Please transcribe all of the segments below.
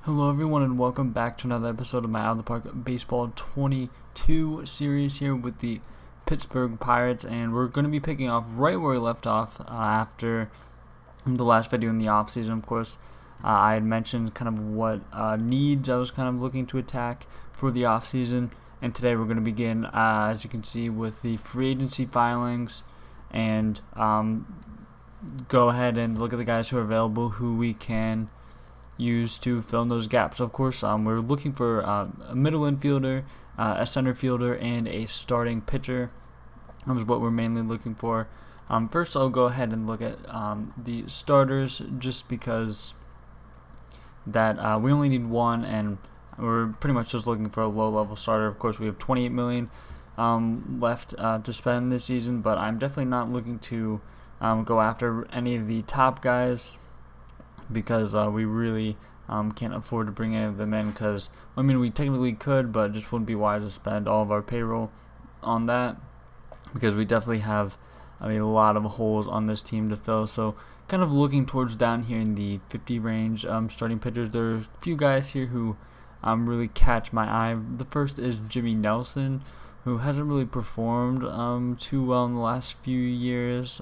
Hello everyone and welcome back to another episode of my Out of the Park Baseball 22 series here with the Pittsburgh Pirates, and we're going to be picking off right where we left off after the last video in the offseason. Of course, I had mentioned kind of what needs I was kind of looking to attack for the offseason, and today we're going to begin, as you can see, with the free agency filings and go ahead and look at the guys who are available, who we can use to fill in those gaps. Of course, we're looking for a middle infielder, a center fielder, and a starting pitcher. That is what we're mainly looking for. First, I'll go ahead and look at the starters, just because that we only need one, and we're pretty much just looking for a low-level starter. Of course, we have $28 million left to spend this season, but I'm definitely not looking to go after any of the top guys, because we really can't afford to bring any of them in, because, I mean, we technically could, but it just wouldn't be wise to spend all of our payroll on that, because we definitely have a lot of holes on this team to fill. So kind of looking towards down here in the 50 range starting pitchers, there are a few guys here who really catch my eye. The first is Jimmy Nelson, who hasn't really performed too well in the last few years,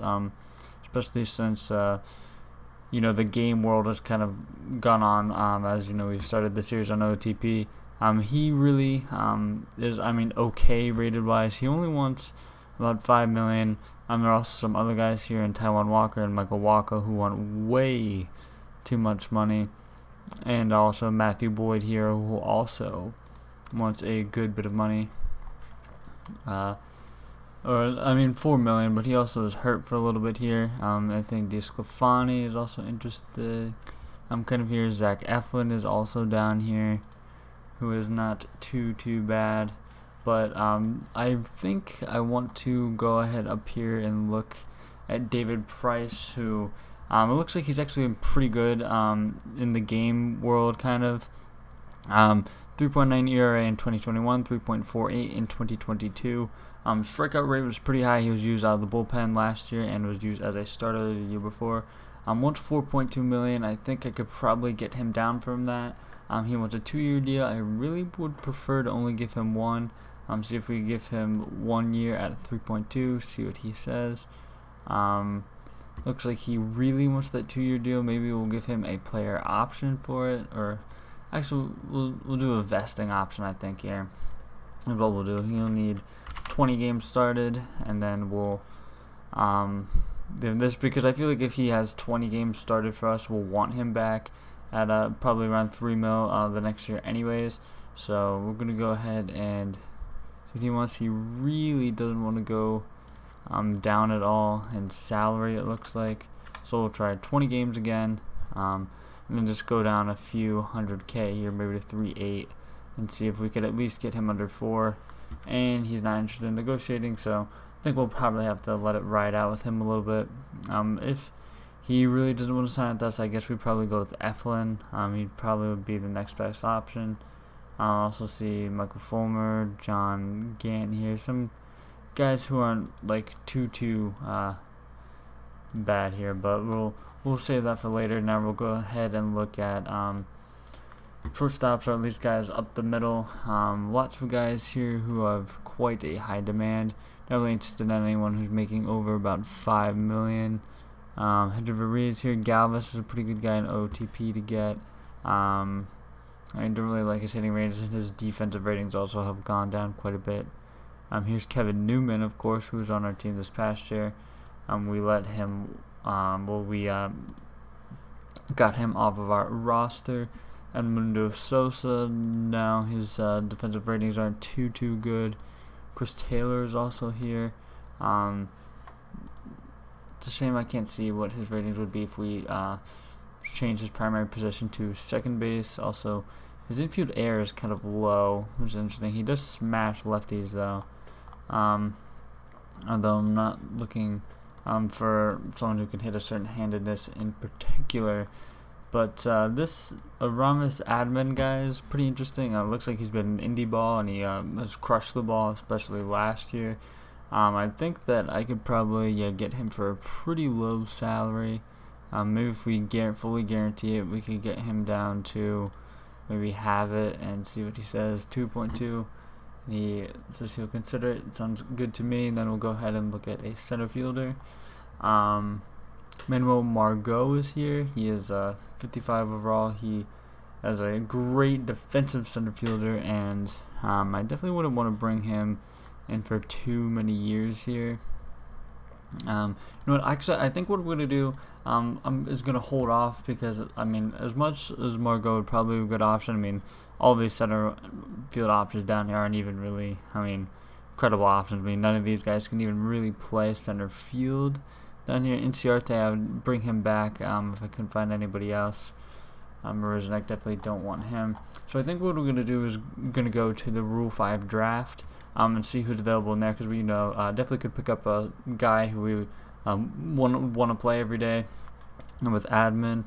especially since the game world has kind of gone on, as we've started the series on Ootp. He really is, okay rated wise. He only wants about $5 million. There are also some other guys here in Taiwan Walker and Michael Walker who want way too much money, and also Matthew Boyd here, who also wants a good bit of money. $4 million, but he also is hurt for a little bit here. I think DeSclafani is also interested. Kind of here. Zach Eflin is also down here, who is not too bad. But I think I want to go ahead up here and look at David Price, who it looks like he's actually been pretty good in the game world, kind of. 3.9 ERA in 2021, 3.48 in 2022. Strikeout rate was pretty high. He was used out of the bullpen last year and was used as a starter the year before. Wants $4.2 million. I think I could probably get him down from that. He wants a 2-year deal. I really would prefer to only give him one. See if we give him 1 year at 3.2. See what he says. Looks like he really wants that 2-year deal. Maybe we'll give him a player option for it, or actually we'll do a vesting option, I think, here. And what we'll do, he'll need 20 games started, and then we'll this, because I feel like if he has 20 games started for us, we'll want him back at probably around $3 million the next year anyways. So we're gonna go ahead and see what he wants. He really doesn't want to go down at all in salary, it looks like. So we'll try 20 games again, and then just go down a few $100K here, maybe to 3.8, and see if we could at least get him under 4. And he's not interested in negotiating, so I think we'll probably have to let it ride out with him a little bit. If he really doesn't want to sign with us, I guess we'd probably go with Eflin. He probably would be the next best option. I'll also see Michael Fulmer, John Gant here, some guys who aren't like too bad here, but we'll save that for later. Now we'll go ahead and look at shortstops, or at least guys up the middle. Lots of guys here who have quite a high demand. Not really interested in anyone who's making over about $5 million. Hedger Varese here. Galvis is a pretty good guy in OTP to get. I don't really like his hitting range, and his defensive ratings also have gone down quite a bit. Here's Kevin Newman, of course, who was on our team this past year. We let him. We got him off of our roster. Edmundo Sosa, now his defensive ratings aren't too good. Chris Taylor is also here. It's a shame I can't see what his ratings would be if we change his primary position to second base. Also, his infield air is kind of low, which is interesting. He does smash lefties, though. Although I'm not looking for someone who can hit a certain handedness in particular. But this Aramis Admin guy is pretty interesting. Looks like he's been an indie ball, and he has crushed the ball, especially last year. I think that I could probably get him for a pretty low salary. Maybe if we fully guarantee it, we could get him down to maybe have it and see what he says. 2.2. He says he'll consider it. It sounds good to me. And then we'll go ahead and look at a center fielder. Manuel Margot is here. He is 55 overall. He has a great defensive center fielder, and I definitely wouldn't want to bring him in for too many years here. You know what? Actually, I think what we're gonna do is gonna hold off, because I mean, as much as Margot would probably be a good option, I mean, all these center field options down here aren't even really, I mean, incredible options. I mean, none of these guys can even really play center field down here. Inciarte, I would bring him back if I couldn't find anybody else. Mariznek, definitely don't want him. So I think what we're gonna do is gonna go to the Rule 5 draft. And see who's available in there, because we definitely could pick up a guy who we want to play every day. And with admin,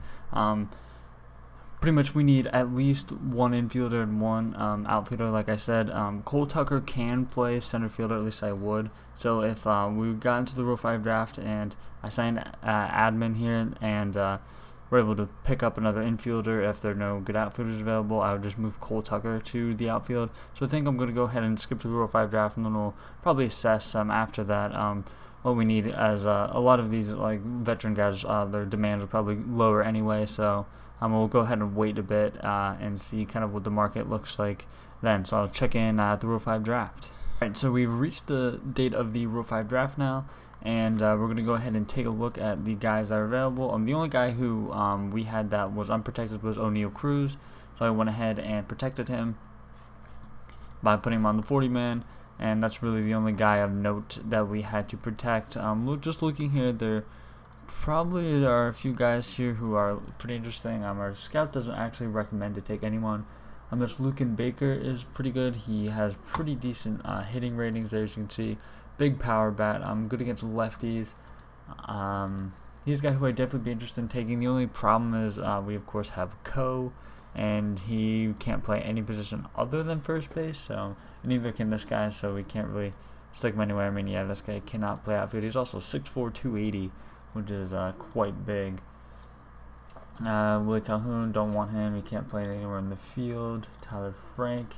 pretty much we need at least one infielder and one outfielder. Like I said, Cole Tucker can play center fielder, at least I would. So if we got into the Rule 5 draft and I signed admin here, and we're able to pick up another infielder, if there are no good outfielders available, I would just move Cole Tucker to the outfield. So I think I'm going to go ahead and skip to the Rule 5 draft, and then we'll probably assess after that what we need, as a lot of these like veteran guys, their demands are probably lower anyway. So we'll go ahead and wait a bit and see kind of what the market looks like then. So I'll check in at the Rule 5 draft. Alright, so we've reached the date of the Rule 5 draft now. And we're going to go ahead and take a look at the guys that are available. The only guy who we had that was unprotected was O'Neal Cruz. So I went ahead and protected him by putting him on the 40-man. And that's really the only guy of note that we had to protect. Just looking here, there probably are a few guys here who are pretty interesting. Our scout doesn't actually recommend to take anyone. This Lucan Baker is pretty good. He has pretty decent hitting ratings there, as you can see. Big power bat. Good against lefties. He's a guy who I'd definitely be interested in taking. The only problem is we of course have Co, and he can't play any position other than first base. So neither can this guy. So we can't really stick him anywhere. I mean, yeah, this guy cannot play outfield. He's also 6'4", 280, which is quite big. Willie Calhoun, don't want him. He can't play anywhere in the field. Tyler Frank,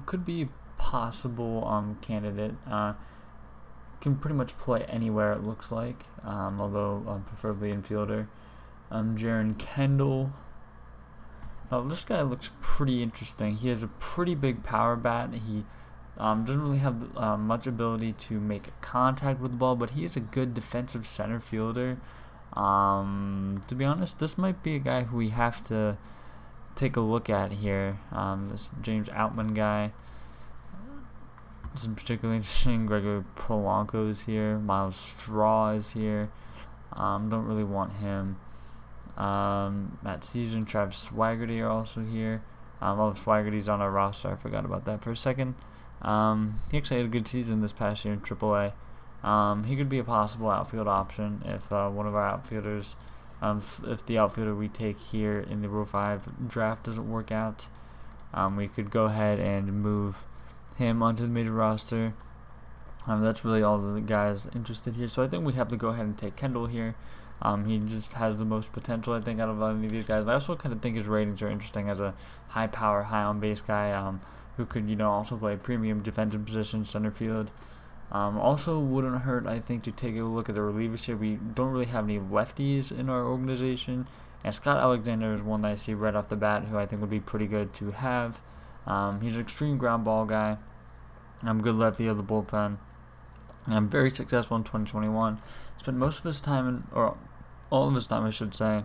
could be possible candidate. Can pretty much play anywhere, it looks like, although preferably infielder. Jaron Kendall. Now this guy looks pretty interesting. He has a pretty big power bat. He doesn't really have much ability to make contact with the ball, but he is a good defensive center fielder. To be honest, this might be a guy who we have to take a look at here. This James Outman guy. This is particularly interesting. Gregory Polanco is here. Miles Straw is here. Don't really want him. Matt Season, Travis Swaggerty are also here. Swaggerty's on our roster. I forgot about that for a second. He actually had a good season this past year in AAA. He could be a possible outfield option if one of our outfielders, if the outfielder we take here in the Rule 5 draft doesn't work out, we could go ahead and move him onto the major roster. That's really all the guys interested here. So I think we have to go ahead and take Kendall here. He just has the most potential, I think, out of any of these guys. I also kind of think his ratings are interesting as a high power, high on base guy who could, also play premium defensive position, center field. Also wouldn't hurt, I think, to take a look at the relievers here. We don't really have any lefties in our organization, and Scott Alexander is one that I see right off the bat who I think would be pretty good to have. He's an extreme ground ball guy. Good lefty of the bullpen. Very successful in 2021. Spent most of his time, or all of his time, I should say,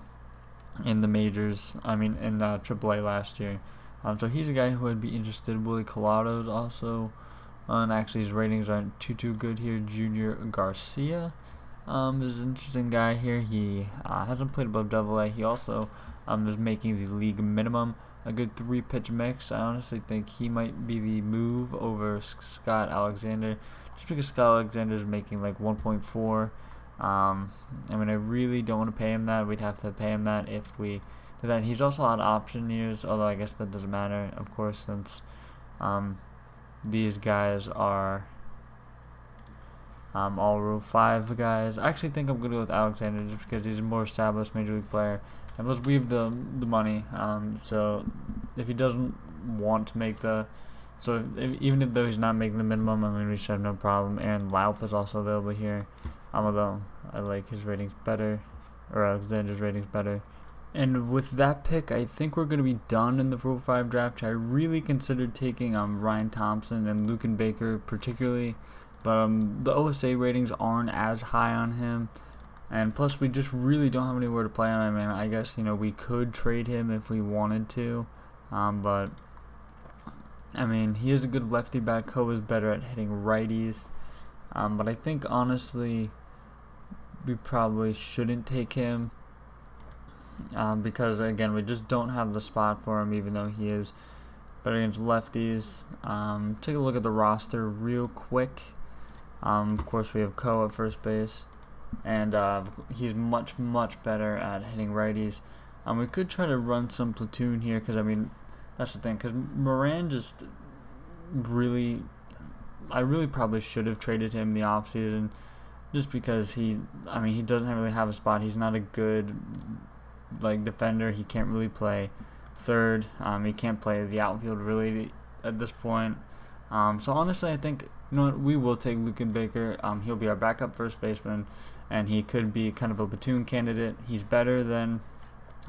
in the majors. In AAA last year. So he's a guy who would be interested. Willie Colado's also. And actually his ratings aren't too good here. Junior Garcia is an interesting guy here. He hasn't played above AA. He also is making the league minimum. A good 3-pitch mix. I honestly think he might be the move over Scott Alexander, just because Scott Alexander is making like 1.4. I really don't want to pay him that. We'd have to pay him that if we do that. He's also on option years, although I guess that doesn't matter, of course, since these guys are all Rule 5 guys. I actually think I'm going to go with Alexander just because he's a more established major league player. And plus, we have the money. So if he doesn't want to make the, even if though he's not making the minimum, I mean, we should have no problem. Aaron Laup is also available here, although I like his ratings better, or Alexander's ratings better. And with that pick, I think we're going to be done in the Rule 5 draft. I really considered taking Ryan Thompson and Lucan Baker particularly, but the OSA ratings aren't as high on him. And plus, we just really don't have anywhere to play him. I mean, I guess, we could trade him if we wanted to, but, I mean, he is a good lefty back. Ko is better at hitting righties, but I think, honestly, we probably shouldn't take him. Because again, we just don't have the spot for him, even though he is better against lefties. Take a look at the roster real quick. Of course, we have Ko at first base, and he's much better at hitting righties. We could try to run some platoon here, because I mean, that's the thing. Because Moran just really, I really probably should have traded him in the offseason, just because he doesn't really have a spot. He's not a good defender. He can't really play third. He can't play the outfield really at this point. So honestly, I think we will take Lucan Baker. He'll be our backup first baseman, and he could be kind of a platoon candidate. He's better than,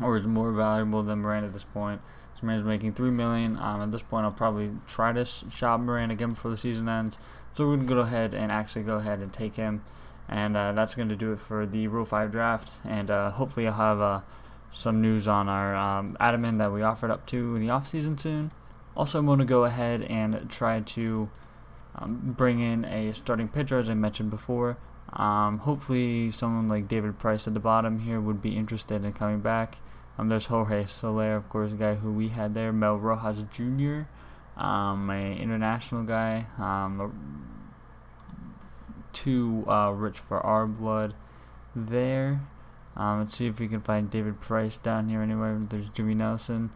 or is more valuable than Moran at this point. So Moran's making $3 million. At this point, I'll probably try to shop Moran again before the season ends. So we're gonna go ahead and take him, and that's gonna do it for the Rule 5 draft. And hopefully, I'll have some news on our Adaman that we offered up to in the offseason soon. Also, I'm going to go ahead and try to bring in a starting pitcher, as I mentioned before. Hopefully, someone like David Price at the bottom here would be interested in coming back. There's Jorge Soler, of course, a guy who we had there. Mel Rojas Jr., an international guy. Too rich for our blood there. Let's see if we can find David Price down here anywhere. There's Jimmy Nelson.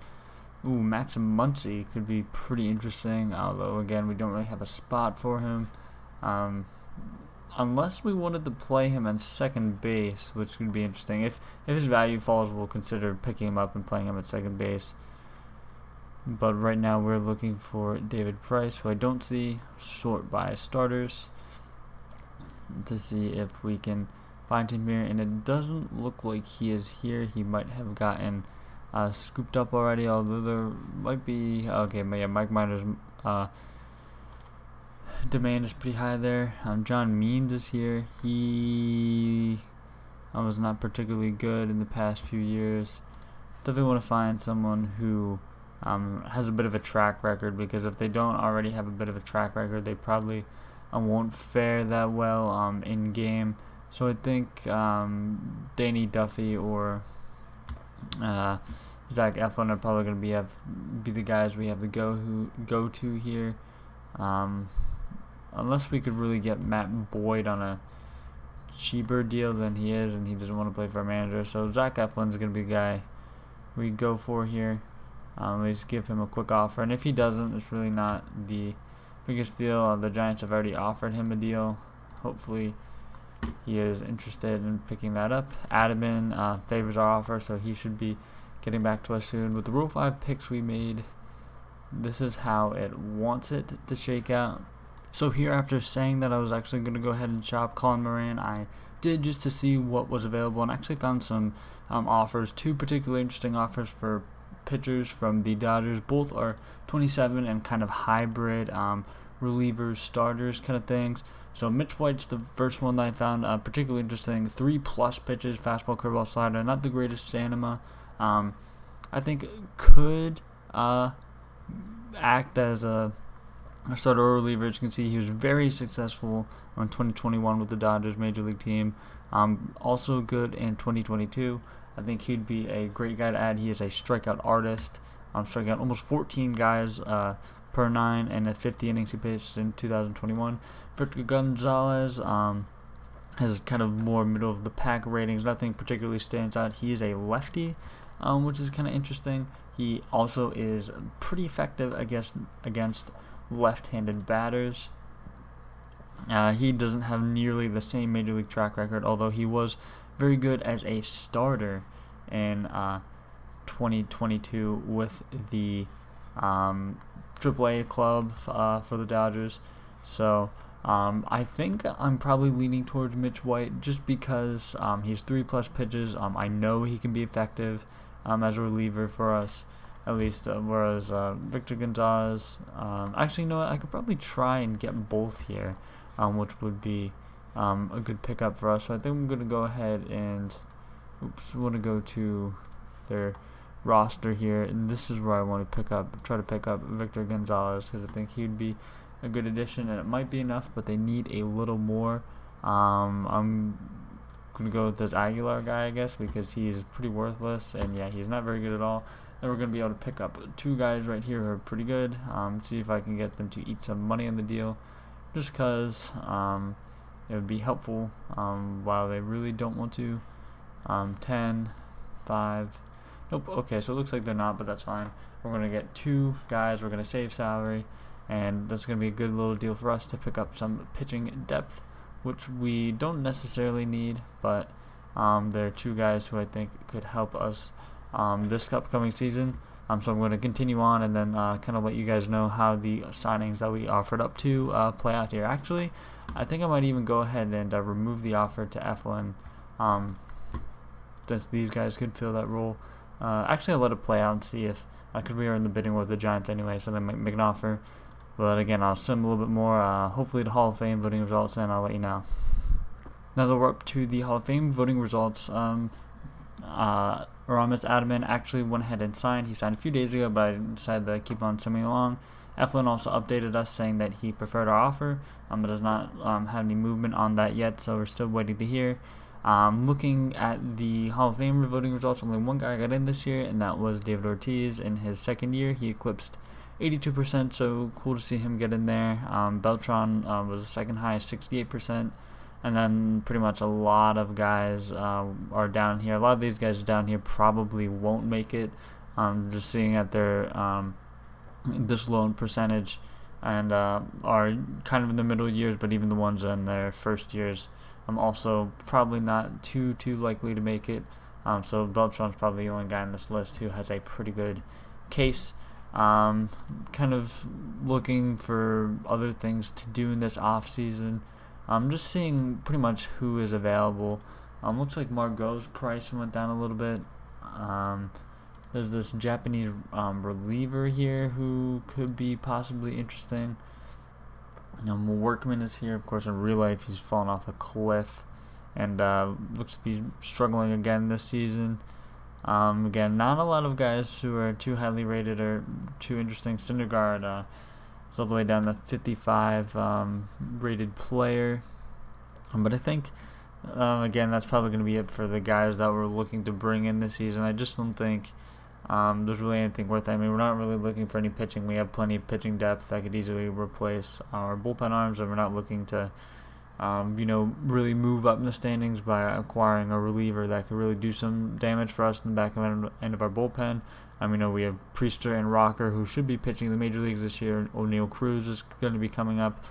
Ooh, Maxim Muncy could be pretty interesting, although, again, we don't really have a spot for him. Unless we wanted to play him on second base, which could be interesting. If his value falls, we'll consider picking him up and playing him at second base. But right now, we're looking for David Price, who I don't see. Sort by starters to see if we can find him here, and it doesn't look like he is here. He might have gotten scooped up already, although there might be. Okay, but yeah, Mike Minor's demand is pretty high there. John Means is here. He was not particularly good in the past few years. Definitely want to find someone who has a bit of a track record, because if they don't already have a bit of a track record, they probably won't fare that well in game. So I think Danny Duffy or Zach Eflin are probably going to be the guys we have to go to here. Unless we could really get Matt Boyd on a cheaper deal than he is, and he doesn't want to play for a manager. So Zach Eflin's going to be the guy we go for here. At least give him a quick offer, and if he doesn't, it's really not the biggest deal. The Giants have already offered him a deal. Hopefully he is interested in picking that up. Adaman favors our offer, so he should be getting back to us soon. With the Rule 5 picks we made, this is how it wants it to shake out. So here, after saying that I was actually going to go ahead and shop Colin Moran, I did, just to see what was available, and actually found some offers, two particularly interesting offers for pitchers from the Dodgers. Both are 27 and kind of hybrid relievers, starters kind of things. So Mitch White's the first one that I found particularly interesting. 3+ pitches, fastball, curveball, slider. Not the greatest stamina. I think could act as a starter or reliever. As you can see, he was very successful in 2021 with the Dodgers major league team. Also good in 2022. I think he'd be a great guy to add. He is a strikeout artist. Striking out almost 14 guys per 9 and at 50 innings he pitched in 2021. Victor Gonzalez has kind of more middle of the pack ratings. Nothing particularly stands out. He is a lefty, which is kind of interesting. He also is pretty effective against left-handed batters. He doesn't have nearly the same major league track record, although he was very good as a starter in 2022 with the AAA club for the Dodgers. So I think I'm probably leaning towards Mitch White just because he's 3+ pitches. I know he can be effective as a reliever for us, at least, whereas Victor Gonzalez, actually, you know what, I could probably try and get both here, which would be a good pickup for us. So I think I'm going to go ahead and, I'm going to go to their roster here, and this is where I want to try to pick up Victor Gonzalez, because I think he'd be a good addition, and it might be enough, but they need a little more. I'm going to go with this Aguilar guy, I guess, because he's pretty worthless, and yeah, he's not very good at all. And we're going to be able to pick up 2 guys right here who are pretty good, see if I can get them to eat some money on the deal, just because it would be helpful while they really don't want to. 10, 5, nope, okay, so it looks like they're not, but that's fine. We're going to get 2 guys, we're going to save salary, and that's going to be a good little deal for us to pick up some pitching depth, which we don't necessarily need, but there are 2 guys who I think could help us this upcoming season. So I'm going to continue on and then kind of let you guys know how the signings that we offered up to play out here. Actually, I think I might even go ahead and remove the offer to Eflin, since these guys could fill that role. Actually, I'll let it play out and see if, because we are in the bidding war with the Giants anyway, so they might make an offer. But again, I'll sim a little bit more, hopefully the Hall of Fame voting results, and I'll let you know. Now that we're up to the Hall of Fame voting results, Aramis Adaman actually went ahead and signed. He signed a few days ago, but I decided to keep on simming along. Eflin also updated us saying that he preferred our offer, but does not have any movement on that yet, so we're still waiting to hear. Looking at the Hall of Fame voting results, only 1 guy got in this year, and that was David Ortiz. In his second year, he eclipsed 82%, so cool to see him get in there. Beltran was the second highest, 68%, and then pretty much a lot of guys are down here. A lot of these guys down here probably won't make it, just seeing at their this low in percentage, and are kind of in the middle years, but even the ones in their first years also probably not too likely to make it. So Beltran's probably the only guy on this list who has a pretty good case. Kind of looking for other things to do in this off season. Just seeing pretty much who is available. Looks like Margot's price went down a little bit. There's this Japanese reliever here who could be possibly interesting. Workman is here. Of course, in real life, he's fallen off a cliff and looks to be struggling again this season. Again, not a lot of guys who are too highly rated or too interesting. Syndergaard is all the way down to 55 rated player. But I think, again, that's probably going to be it for the guys that we're looking to bring in this season. I just don't think there's really anything worth it. I mean, we're not really looking for any pitching. We have plenty of pitching depth that could easily replace our bullpen arms, and we're not looking to really move up in the standings by acquiring a reliever that could really do some damage for us in the back end of our bullpen. We have Priester and Rocker, who should be pitching in the major leagues this year. O'Neal Cruz is going to be coming up,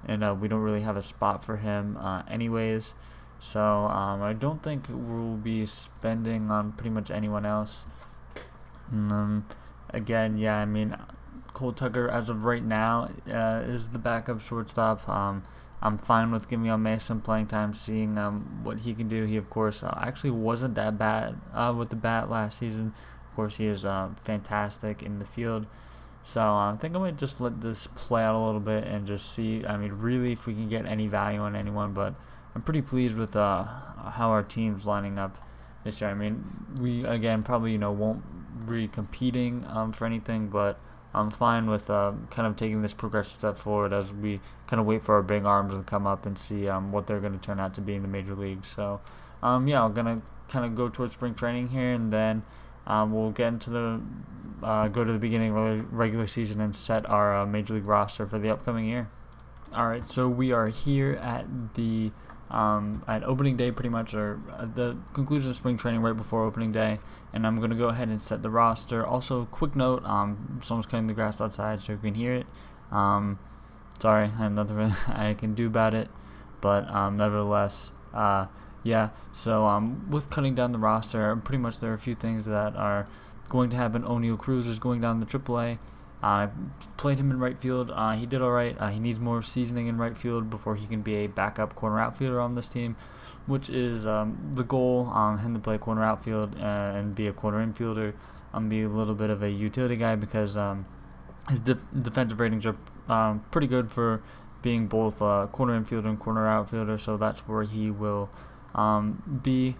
and we don't really have a spot for him anyways. So I don't think we'll be spending on pretty much anyone else. Again, yeah, Cole Tucker, as of right now, is the backup shortstop. I'm fine with giving Almay some playing time, seeing what he can do. He, of course, actually wasn't that bad with the bat last season. Of course, he is fantastic in the field. So I think I might just let this play out a little bit and just see, really, if we can get any value on anyone. But I'm pretty pleased with how our team's lining up this year. We, again, probably, won't be competing for anything, but I'm fine with kind of taking this progressive step forward as we kind of wait for our big arms to come up and see what they're going to turn out to be in the major leagues. So, I'm going to kind of go towards spring training here, and then we'll get into go to the beginning of the regular season and set our major league roster for the upcoming year. All right, so we are here at the at opening day, pretty much, or at the conclusion of spring training right before opening day, and I'm going to go ahead and set the roster. Also, quick note, someone's cutting the grass outside, so you can hear it. Sorry, I have nothing really I can do about it, but nevertheless, Yeah, so with cutting down the roster, pretty much there are a few things that are going to happen. O'Neal Cruz is going down to AAA. I played him in right field. He did all right. He needs more seasoning in right field before he can be a backup corner outfielder on this team, which is the goal. Him to play corner outfield and be a corner infielder, be a little bit of a utility guy because his defensive ratings are pretty good for being both corner infielder and corner outfielder. So that's where he will be.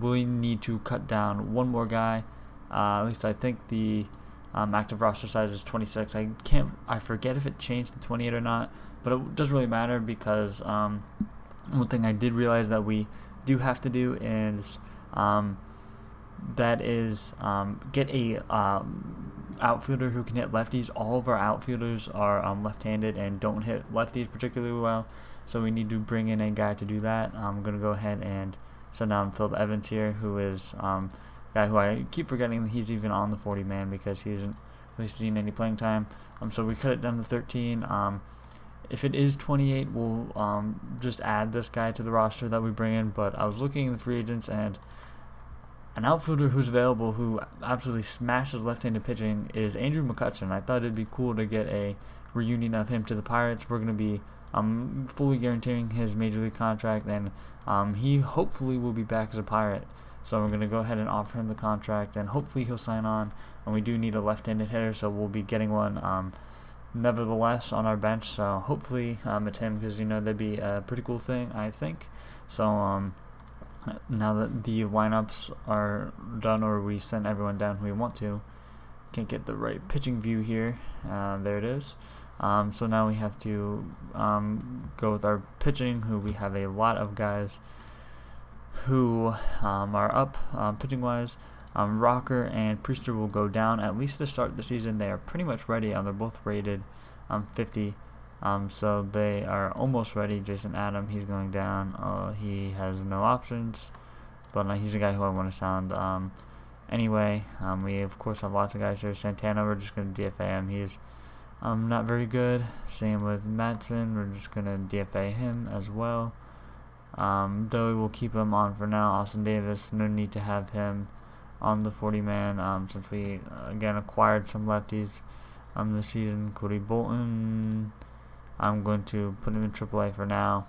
We need to cut down one more guy. At least I think the active roster size is 26. I forget if it changed to 28 or not, but it doesn't really matter because one thing I did realize that we do have to do is get a outfielder who can hit lefties. All of our outfielders are left-handed and don't hit lefties particularly well, so we need to bring in a guy to do that. I'm going to go ahead and send down Philip Evans here, who is guy who I keep forgetting he's even on the 40-man because he hasn't really seen any playing time. So we cut it down to 13. If it is 28, we'll just add this guy to the roster that we bring in. But I was looking in the free agents, and an outfielder who's available who absolutely smashes left-handed pitching is Andrew Mccutchen. I thought it'd be cool to get a reunion of him to the Pirates. We're going to be fully guaranteeing his major league contract, and he hopefully will be back as a Pirate. So we're going to go ahead and offer him the contract, and hopefully he'll sign on. And we do need a left-handed hitter, so we'll be getting one nevertheless on our bench. So hopefully it's him because, that'd be a pretty cool thing, I think. So now that the lineups are done, or we send everyone down who we want to, can't get the right pitching view here. There it is. So now we have to go with our pitching, who we have a lot of guys who are up pitching-wise. Rocker and Priester will go down at least to start the season. They are pretty much ready. They're both rated 50. So they are almost ready. Jason Adam, he's going down. He has no options, but he's a guy who I want to sound. Anyway, we of course have lots of guys here. Santana, we're just going to DFA him. He's not very good. Same with Matson. We're just going to DFA him as well. Though we'll keep him on for now. Austin Davis, no need to have him on the 40-man since we again acquired some lefties this season. Cody Bolton, I'm going to put him in AAA for now.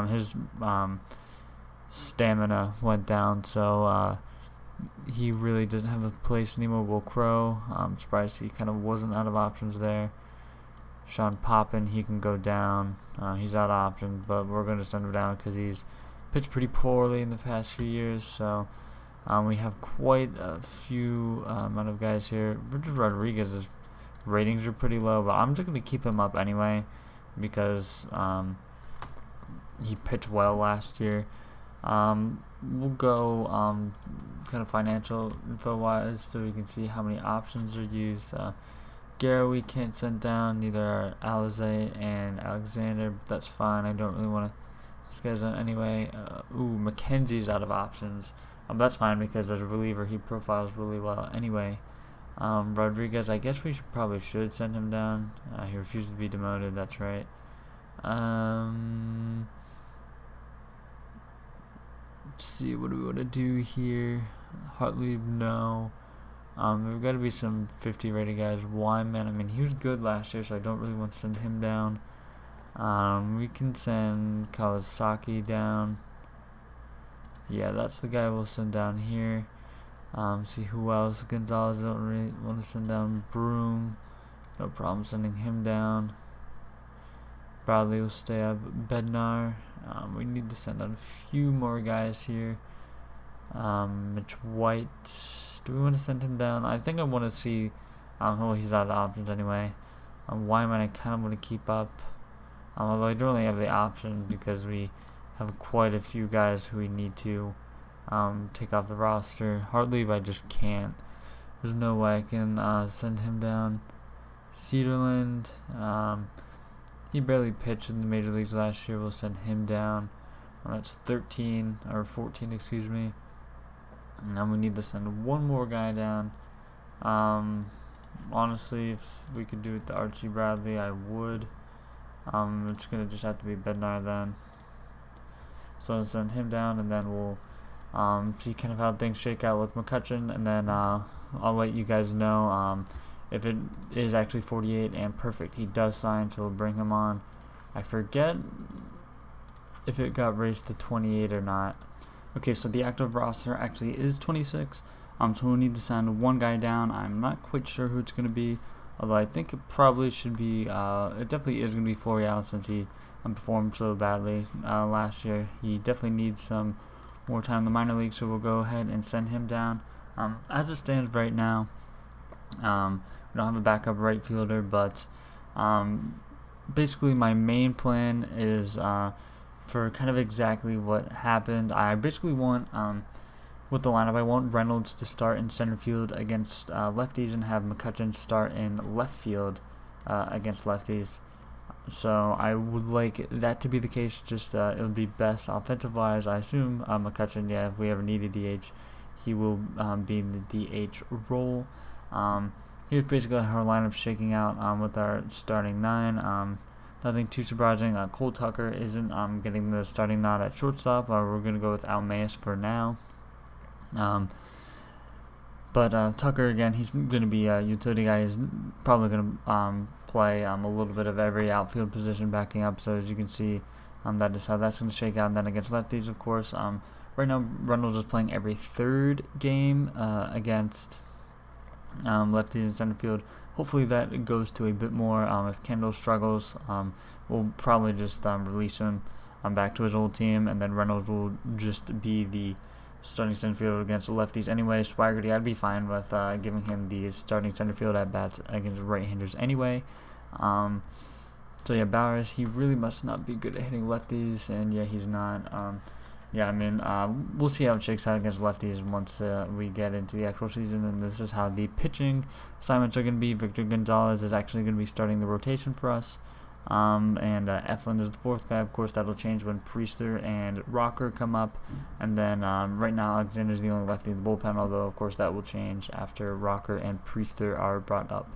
His stamina went down, so he really doesn't have a place anymore. Will Crow, I'm surprised he kind of wasn't out of options there. Sean Poppin, he can go down. He's out of options, but we're going to send him down because he's pitched pretty poorly in the past few years. So we have quite a few amount of guys here. Richard Rodriguez's ratings are pretty low, but I'm just going to keep him up anyway because he pitched well last year. We'll go kind of financial info wise so we can see how many options are used. Guerra we can't send down, neither are Alize and Alexander, but that's fine. I don't really want to schedule it anyway. McKenzie's out of options. That's fine because as a reliever he profiles really well anyway. Rodriguez, I guess we probably should send him down. He refused to be demoted, that's right. Let's see, what do we want to do here? Hartley, no. There's got to be some 50 rated guys. Wyman, I mean, he was good last year, so I don't really want to send him down. We can send Kawasaki down. Yeah, that's the guy we'll send down here. See who else. Gonzalez, I don't really want to send down. Broom, no problem sending him down. Bradley will stay up. Bednar, we need to send out a few more guys here. Mitch White, do we want to send him down? I think I want to see. He's out of options anyway. Wyman, I kind of want to keep up. Although I don't really have the option because we have quite a few guys who we need to take off the roster. Hartley, I just can't. There's no way I can send him down. Cedarland, he barely pitched in the major leagues last year. We'll send him down. That's 13 or 14, excuse me. And we need to send one more guy down. Honestly, if we could do it to Archie Bradley, I would. It's gonna just have to be Bednar then. So I'll send him down, and then we'll see kind of how things shake out with Mccutchen, and then I'll let you guys know if it is actually 48 and perfect. He does sign, so we'll bring him on. I forget if it got raised to 28 or not. Okay, so the active roster actually is 26. So we'll need to send one guy down. I'm not quite sure who it's going to be, although I think it probably should be, it definitely is going to be Florial, since he performed so badly last year. He definitely needs some more time in the minor league, so we'll go ahead and send him down. As it stands right now, we don't have a backup right fielder, but basically my main plan is for kind of exactly what happened. I basically want, with the lineup, I want Reynolds to start in center field against lefties and have Mccutchen start in left field against lefties. So I would like that to be the case. Just it would be best offensive wise. I assume Mccutchen, yeah, if we ever need a DH, he will be in the DH role. Here's basically how our lineup shaking out with our starting 9. Nothing too surprising. Cole Tucker isn't getting the starting nod at shortstop. We're going to go with Almaeus for now. But Tucker, again, he's going to be a utility guy. He's probably going to play a little bit of every outfield position backing up. So as you can see, that is how that's going to shake out. And then against lefties, of course, right now Reynolds is playing every third game against lefties in center field. Hopefully that goes to a bit more. If Kendall struggles, we'll probably just release him back to his old team, and then Reynolds will just be the starting center field against the lefties anyway. Swaggerty, I'd be fine with giving him the starting center field at bats against right-handers anyway. So yeah, Bowers, he really must not be good at hitting lefties, and yeah, he's not. Yeah, I mean, we'll see how it shakes out against lefties once we get into the actual season, and this is how the pitching assignments are going to be. Victor Gonzalez is actually going to be starting the rotation for us, and Eflin is the fourth guy. Of course, that'll change when Priester and Rocker come up, and then right now Alexander's the only lefty in the bullpen, although, of course, that will change after Rocker and Priester are brought up.